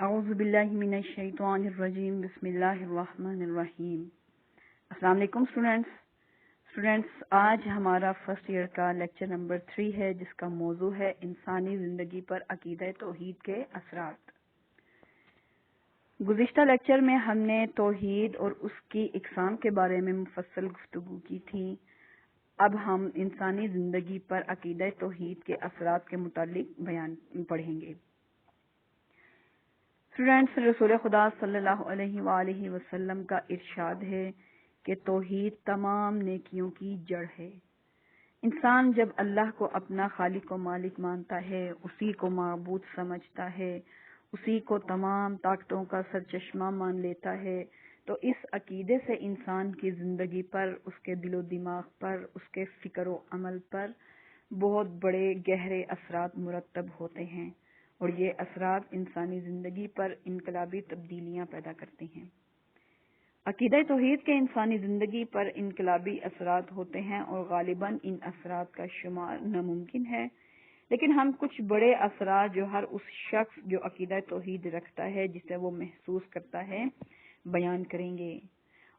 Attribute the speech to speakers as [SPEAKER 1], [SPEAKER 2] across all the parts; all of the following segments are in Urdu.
[SPEAKER 1] اعوذ باللہ من الشیطان الرجیم بسم اللہ الرحمن الرحیم۔ السلام علیکم اسٹوڈینٹس، آج ہمارا فرسٹ ایئر کا لیکچر نمبر 3 ہے، جس کا موضوع ہے انسانی زندگی پر عقیدہ توحید کے اثرات۔ گزشتہ لیکچر میں ہم نے توحید اور اس کی اقسام کے بارے میں مفصل گفتگو کی تھی۔ اب ہم انسانی زندگی پر عقیدہ توحید کے اثرات کے متعلق بیان پڑھیں گے۔ اسٹوڈینٹس، رسول خدا صلی اللہ علیہ وآلہ وسلم کا ارشاد ہے کہ توحید تمام نیکیوں کی جڑ ہے۔ انسان جب اللہ کو اپنا خالق و مالک مانتا ہے، اسی کو معبود سمجھتا ہے، اسی کو تمام طاقتوں کا سرچشمہ مان لیتا ہے، تو اس عقیدے سے انسان کی زندگی پر، اس کے دل و دماغ پر، اس کے فکر و عمل پر بہت بڑے گہرے اثرات مرتب ہوتے ہیں، اور یہ اثرات انسانی زندگی پر انقلابی تبدیلیاں پیدا کرتے ہیں۔ عقیدہ توحید کے انسانی زندگی پر انقلابی اثرات ہوتے ہیں، اور غالباً ان اثرات کا شمار ناممکن ہے، لیکن ہم کچھ بڑے اثرات جو ہر اس شخص جو عقیدہ توحید رکھتا ہے جسے وہ محسوس کرتا ہے بیان کریں گے،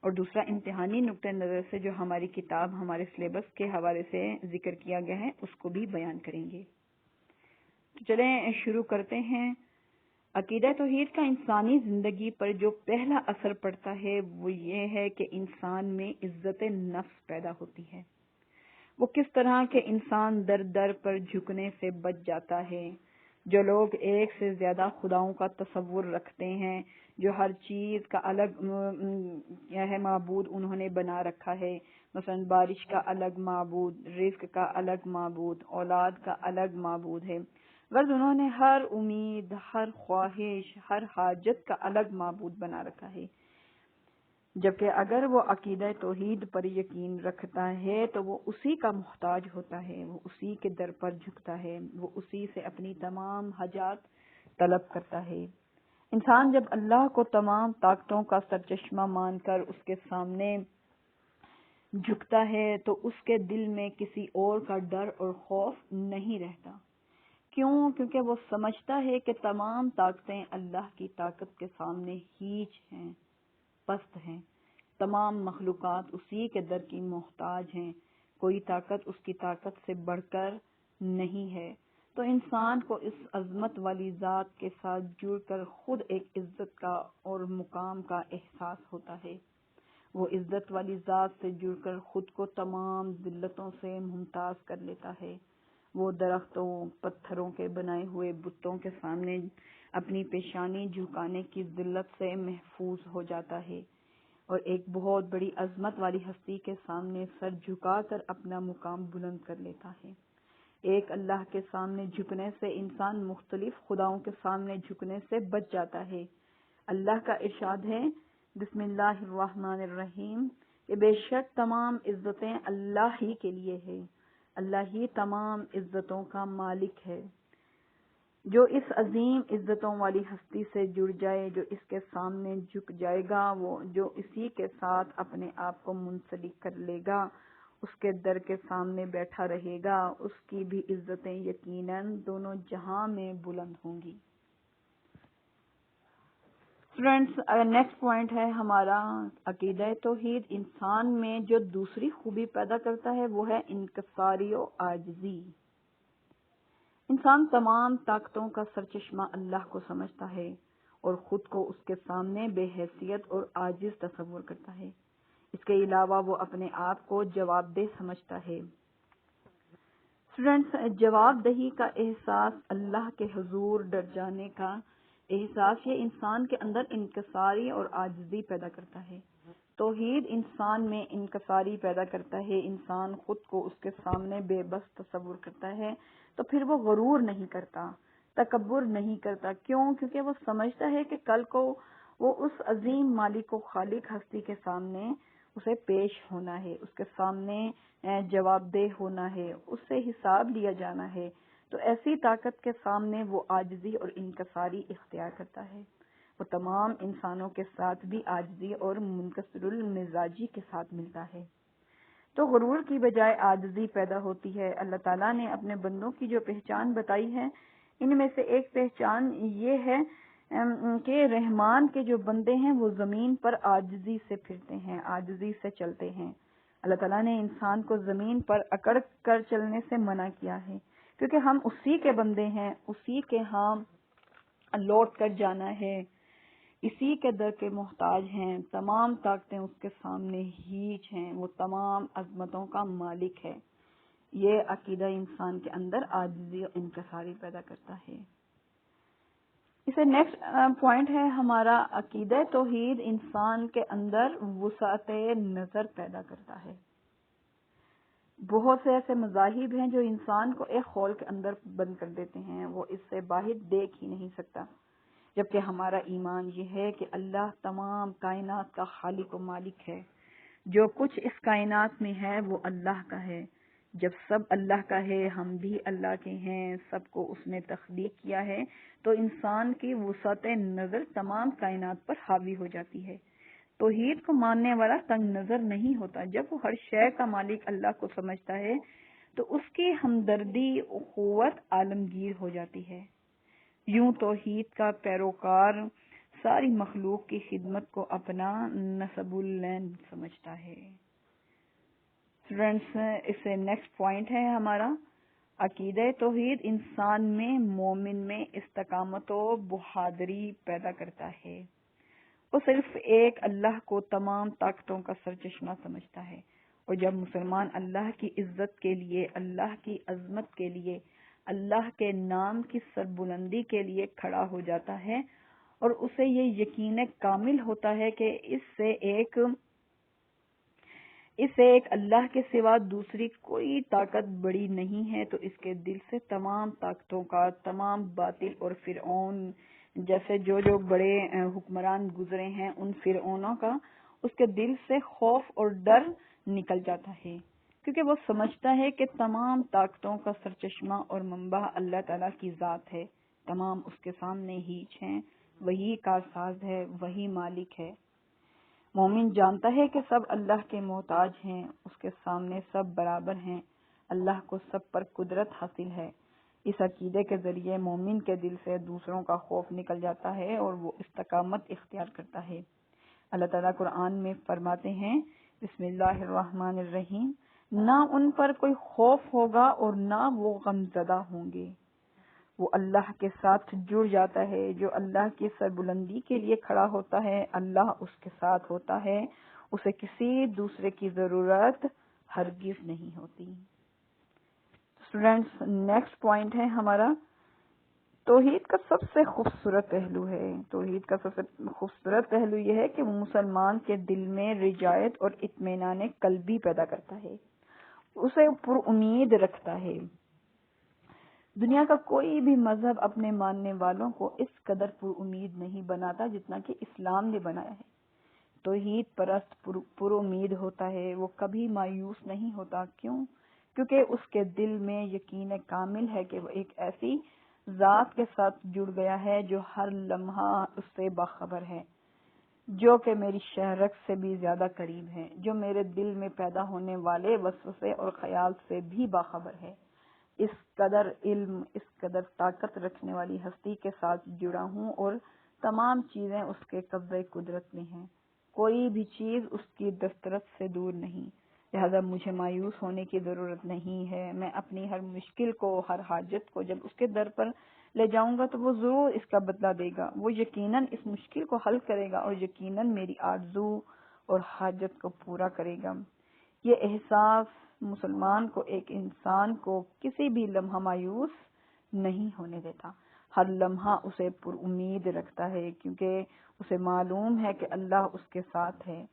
[SPEAKER 1] اور دوسرا امتحانی نقطہ نظر سے جو ہماری کتاب ہمارے سلیبس کے حوالے سے ذکر کیا گیا ہے اس کو بھی بیان کریں گے۔ تو چلیں شروع کرتے ہیں۔ عقیدہ توحید کا انسانی زندگی پر جو پہلا اثر پڑتا ہے وہ یہ ہے کہ انسان میں عزت نفس پیدا ہوتی ہے۔ وہ کس طرح کے انسان در در پر جھکنے سے بچ جاتا ہے۔ جو لوگ ایک سے زیادہ خداؤں کا تصور رکھتے ہیں، جو ہر چیز کا الگ معبود انہوں نے بنا رکھا ہے، مثلا بارش کا الگ معبود، رزق کا الگ معبود، اولاد کا الگ معبود ہے، غرض انہوں نے ہر امید، ہر خواہش، ہر حاجت کا الگ معبود بنا رکھا ہے۔ جبکہ اگر وہ عقیدہ توحید پر یقین رکھتا ہے تو وہ اسی کا محتاج ہوتا ہے، وہ اسی کے در پر جھکتا ہے، وہ اسی سے اپنی تمام حاجات طلب کرتا ہے۔ انسان جب اللہ کو تمام طاقتوں کا سرچشمہ مان کر اس کے سامنے جھکتا ہے تو اس کے دل میں کسی اور کا ڈر اور خوف نہیں رہتا۔ کیوں؟ کیونکہ وہ سمجھتا ہے کہ تمام طاقتیں اللہ کی طاقت کے سامنے ہیچ ہیں، پست ہیں، تمام مخلوقات اسی کے در کی محتاج ہیں، کوئی طاقت اس کی طاقت سے بڑھ کر نہیں ہے۔ تو انسان کو اس عظمت والی ذات کے ساتھ جڑ کر خود ایک عزت کا اور مقام کا احساس ہوتا ہے۔ وہ عزت والی ذات سے جڑ کر خود کو تمام ذلتوں سے ممتاز کر لیتا ہے۔ وہ درختوں، پتھروں کے بنائے ہوئے بتوں کے سامنے اپنی پیشانی جھکانے کی ذلت سے محفوظ ہو جاتا ہے، اور ایک بہت بڑی عظمت والی ہستی کے سامنے سر جھکا کر اپنا مقام بلند کر لیتا ہے۔ ایک اللہ کے سامنے جھکنے سے انسان مختلف خداؤں کے سامنے جھکنے سے بچ جاتا ہے۔ اللہ کا ارشاد ہے، بسم اللہ الرحمن الرحیم، کہ بے شک تمام عزتیں اللہ ہی کے لیے ہے، اللہ ہی تمام عزتوں کا مالک ہے۔ جو اس عظیم عزتوں والی ہستی سے جڑ جائے، جو اس کے سامنے جھک جائے گا، وہ جو اسی کے ساتھ اپنے آپ کو منسلک کر لے گا، اس کے در کے سامنے بیٹھا رہے گا، اس کی بھی عزتیں یقیناً دونوں جہاں میں بلند ہوں گی۔ اسٹوڈینٹس، نیکسٹ پوائنٹ ہے ہمارا عقیدہ توحید انسان میں جو دوسری خوبی پیدا کرتا ہے وہ ہے انکساری و عاجزی۔ انسان تمام طاقتوں کا سرچشمہ اللہ کو سمجھتا ہے اور خود کو اس کے سامنے بے حیثیت اور عاجز تصور کرتا ہے۔ اس کے علاوہ وہ اپنے آپ کو جواب دہ سمجھتا ہے۔ اسٹوڈینٹس، جواب دہی کا احساس، اللہ کے حضور ڈر جانے کا احساس، یہ انسان کے اندر انکساری اور عاجزی پیدا کرتا ہے۔ توحید انسان میں انکساری پیدا کرتا ہے۔ انسان خود کو اس کے سامنے بے بس تصور کرتا ہے تو پھر وہ غرور نہیں کرتا، تکبر نہیں کرتا۔ کیوں؟ کیونکہ وہ سمجھتا ہے کہ کل کو وہ اس عظیم مالک و خالق ہستی کے سامنے اسے پیش ہونا ہے، اس کے سامنے جواب دہ ہونا ہے، اس سے حساب لیا جانا ہے۔ تو ایسی طاقت کے سامنے وہ عاجزی اور انکساری اختیار کرتا ہے۔ وہ تمام انسانوں کے ساتھ بھی عاجزی اور منکسر المزاجی کے ساتھ ملتا ہے۔ تو غرور کی بجائے عاجزی پیدا ہوتی ہے۔ اللہ تعالیٰ نے اپنے بندوں کی جو پہچان بتائی ہے، ان میں سے ایک پہچان یہ ہے کہ رحمان کے جو بندے ہیں وہ زمین پر عاجزی سے پھرتے ہیں، عاجزی سے چلتے ہیں۔ اللہ تعالیٰ نے انسان کو زمین پر اکڑ کر چلنے سے منع کیا ہے، کیونکہ ہم اسی کے بندے ہیں، اسی کے ہاں لوٹ کر جانا ہے، اسی کے در کے محتاج ہیں، تمام طاقتیں اس کے سامنے ہیچ ہیں، وہ تمام عظمتوں کا مالک ہے۔ یہ عقیدہ انسان کے اندر عاجزی اور انکساری پیدا کرتا ہے۔ اسے نیکسٹ پوائنٹ ہے ہمارا، عقیدہ توحید انسان کے اندر وسعت نظر پیدا کرتا ہے۔ بہت سے ایسے مذاہب ہیں جو انسان کو ایک خول کے اندر بند کر دیتے ہیں، وہ اس سے باہر دیکھ ہی نہیں سکتا، جبکہ ہمارا ایمان یہ ہے کہ اللہ تمام کائنات کا خالق و مالک ہے۔ جو کچھ اس کائنات میں ہے وہ اللہ کا ہے۔ جب سب اللہ کا ہے، ہم بھی اللہ کے ہیں، سب کو اس نے تخلیق کیا ہے، تو انسان کی وسعت نظر تمام کائنات پر حاوی ہو جاتی ہے۔ توحید کو ماننے والا تنگ نظر نہیں ہوتا۔ جب وہ ہر شے کا مالک اللہ کو سمجھتا ہے تو اس کی ہمدردی اخوت عالمگیر ہو جاتی ہے۔ یوں توحید کا پیروکار ساری مخلوق کی خدمت کو اپنا نصب العین سمجھتا ہے۔ فرینڈس، اسے نیکسٹ پوائنٹ ہے ہمارا، عقیدہ توحید انسان میں، مومن میں استقامت و بہادری پیدا کرتا ہے۔ وہ صرف ایک اللہ کو تمام طاقتوں کا سرچشمہ سمجھتا ہے، اور جب مسلمان اللہ کی عزت کے لیے، اللہ کی عظمت کے لیے، اللہ کے نام کی سربلندی کے لیے کھڑا ہو جاتا ہے، اور اسے یہ یقین کامل ہوتا ہے کہ اس سے ایک اللہ کے سوا دوسری کوئی طاقت بڑی نہیں ہے، تو اس کے دل سے تمام طاقتوں کا، تمام باطل اور فرعون جیسے جو بڑے حکمران گزرے ہیں، ان فرعونوں کا اس کے دل سے خوف اور ڈر نکل جاتا ہے، کیونکہ وہ سمجھتا ہے کہ تمام طاقتوں کا سرچشمہ اور منبع اللہ تعالیٰ کی ذات ہے، تمام اس کے سامنے ہیچ ہیں، وہی کارساز ہے، وہی مالک ہے۔ مومن جانتا ہے کہ سب اللہ کے محتاج ہیں، اس کے سامنے سب برابر ہیں، اللہ کو سب پر قدرت حاصل ہے۔ اس عقیدے کے ذریعے مومن کے دل سے دوسروں کا خوف نکل جاتا ہے اور وہ استقامت اختیار کرتا ہے۔ اللہ تعالیٰ قرآن میں فرماتے ہیں، بسم اللہ الرحمن الرحیم، نہ ان پر کوئی خوف ہوگا اور نہ وہ غمزدہ ہوں گے۔ وہ اللہ کے ساتھ جڑ جاتا ہے، جو اللہ کی سربلندی کے لیے کھڑا ہوتا ہے، اللہ اس کے ساتھ ہوتا ہے، اسے کسی دوسرے کی ضرورت ہرگز نہیں ہوتی۔ اسٹوڈینٹس، نیکسٹ پوائنٹ ہے ہمارا، توحید کا سب سے خوبصورت پہلو ہے، توحید کا سب سے خوبصورت پہلو یہ ہے کہ وہ مسلمان کے دل میں رجایت اور اطمینان قلبی پیدا کرتا ہے، اسے پر امید رکھتا ہے۔ دنیا کا کوئی بھی مذہب اپنے ماننے والوں کو اس قدر پر امید نہیں بناتا جتنا کہ اسلام نے بنایا ہے۔ توحید پرست پر امید ہوتا ہے، وہ کبھی مایوس نہیں ہوتا۔ کیوں؟ کیونکہ اس کے دل میں یقین کامل ہے کہ وہ ایک ایسی ذات کے ساتھ جڑ گیا ہے جو ہر لمحہ اس سے باخبر ہے، جو کہ میری شہرت سے بھی زیادہ قریب ہے، جو میرے دل میں پیدا ہونے والے وسوسے اور خیال سے بھی باخبر ہے۔ اس قدر علم، اس قدر طاقت رکھنے والی ہستی کے ساتھ جڑا ہوں اور تمام چیزیں اس کے قبضہ قدرت میں ہیں، کوئی بھی چیز اس کی دسترس سے دور نہیں، لہذا مجھے مایوس ہونے کی ضرورت نہیں ہے۔ میں اپنی ہر مشکل کو، ہر حاجت کو جب اس کے در پر لے جاؤں گا تو وہ ضرور اس کا بدلہ دے گا، وہ یقیناً اس مشکل کو حل کرے گا اور یقیناً میری آرزو اور حاجت کو پورا کرے گا۔ یہ احساس مسلمان کو، ایک انسان کو کسی بھی لمحہ مایوس نہیں ہونے دیتا، ہر لمحہ اسے پر امید رکھتا ہے، کیونکہ اسے معلوم ہے کہ اللہ اس کے ساتھ ہے۔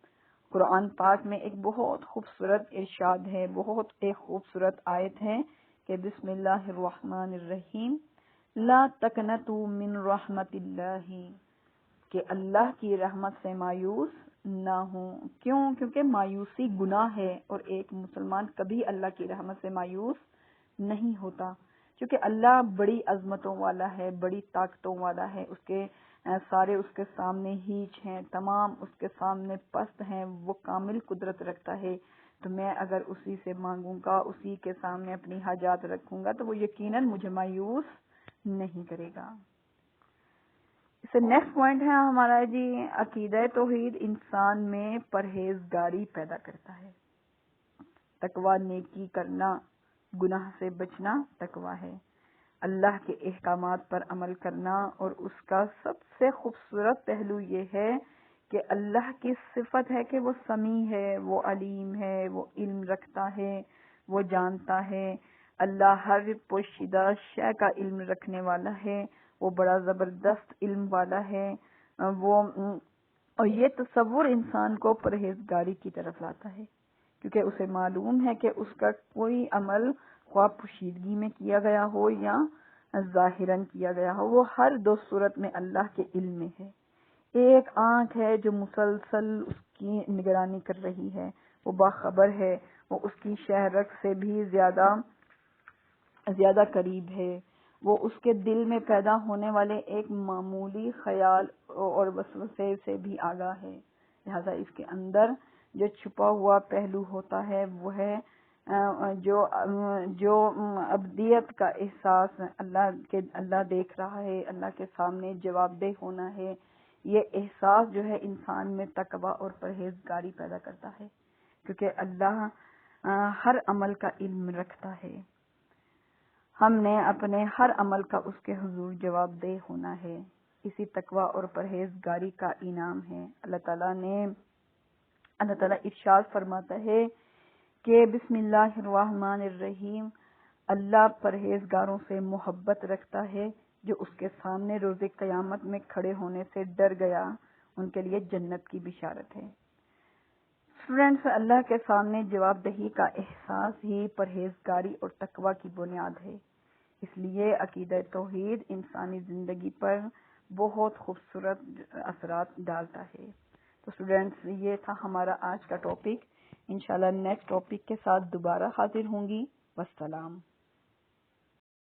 [SPEAKER 1] قرآن پاک میں ایک بہت خوبصورت ارشاد ہے، بہت ایک خوبصورت آیت ہے کہ بسم اللہ الرحمن الرحیم، لا تقنطوا من رحمت اللہ، کہ اللہ کی رحمت سے مایوس نہ ہوں۔ کیوں؟ کیونکہ مایوسی گناہ ہے، اور ایک مسلمان کبھی اللہ کی رحمت سے مایوس نہیں ہوتا، کیونکہ اللہ بڑی عظمتوں والا ہے، بڑی طاقتوں والا ہے، اس کے سارے اس کے سامنے ہیچ ہیں، تمام اس کے سامنے پست ہیں، وہ کامل قدرت رکھتا ہے۔ تو میں اگر اسی سے مانگوں گا، اسی کے سامنے اپنی حاجات رکھوں گا، تو وہ یقیناً مجھے مایوس نہیں کرے گا۔ اس سے نیکسٹ پوائنٹ ہے ہمارا جی، عقیدہ توحید انسان میں پرہیزگاری پیدا کرتا ہے۔ تقویٰ نیکی کرنا، گناہ سے بچنا تقویٰ ہے۔ اللہ کے احکامات پر عمل کرنا، اور اس کا سب سے خوبصورت پہلو یہ ہے کہ اللہ کی صفت ہے کہ وہ سمیع ہے، وہ علیم ہے، وہ علم رکھتا ہے، وہ جانتا ہے۔ اللہ ہر پوشیدہ شے کا علم رکھنے والا ہے، وہ بڑا زبردست علم والا ہے۔ اور یہ تصور انسان کو پرہیزگاری کی طرف لاتا ہے، کیونکہ اسے معلوم ہے کہ اس کا کوئی عمل خواہ پوشیدگی میں کیا گیا ہو یا ظاہراً کیا گیا ہو، وہ ہر دو صورت میں اللہ کے علم میں ہے۔ ایک آنکھ ہے جو مسلسل اس کی نگرانی کر رہی ہے، وہ باخبر ہے، وہ اس کی شہرت سے بھی زیادہ قریب ہے، وہ اس کے دل میں پیدا ہونے والے ایک معمولی خیال اور وسوسے سے بھی آگاہ ہے۔ لہذا اس کے اندر جو چھپا ہوا پہلو ہوتا ہے وہ ہے جو ابدیت کا احساس، اللہ دیکھ رہا ہے، اللہ کے سامنے جواب دہ ہونا ہے۔ یہ احساس جو ہے انسان میں تقویٰ اور پرہیزگاری پیدا کرتا ہے، کیونکہ اللہ ہر عمل کا علم رکھتا ہے۔ ہم نے اپنے ہر عمل کا اس کے حضور جواب دہ ہونا ہے۔ اسی تقویٰ اور پرہیزگاری کا انعام ہے۔ اللہ تعالیٰ ارشاد فرماتا ہے کہ بسم اللہ الرحمن الرحیم، اللہ پرہیزگاروں سے محبت رکھتا ہے، جو اس کے سامنے روز قیامت میں کھڑے ہونے سے ڈر گیا، ان کے لیے جنت کی بشارت ہے۔ اسٹوڈینٹس، اللہ کے سامنے جواب دہی کا احساس ہی پرہیزگاری اور تقویٰ کی بنیاد ہے۔ اس لیے عقیدہ توحید انسانی زندگی پر بہت خوبصورت اثرات ڈالتا ہے۔ تو اسٹوڈینٹس، یہ تھا ہمارا آج کا ٹاپک۔ انشاءاللہ نیکسٹ ٹاپک کے ساتھ دوبارہ حاضر ہوں گی۔ والسلام۔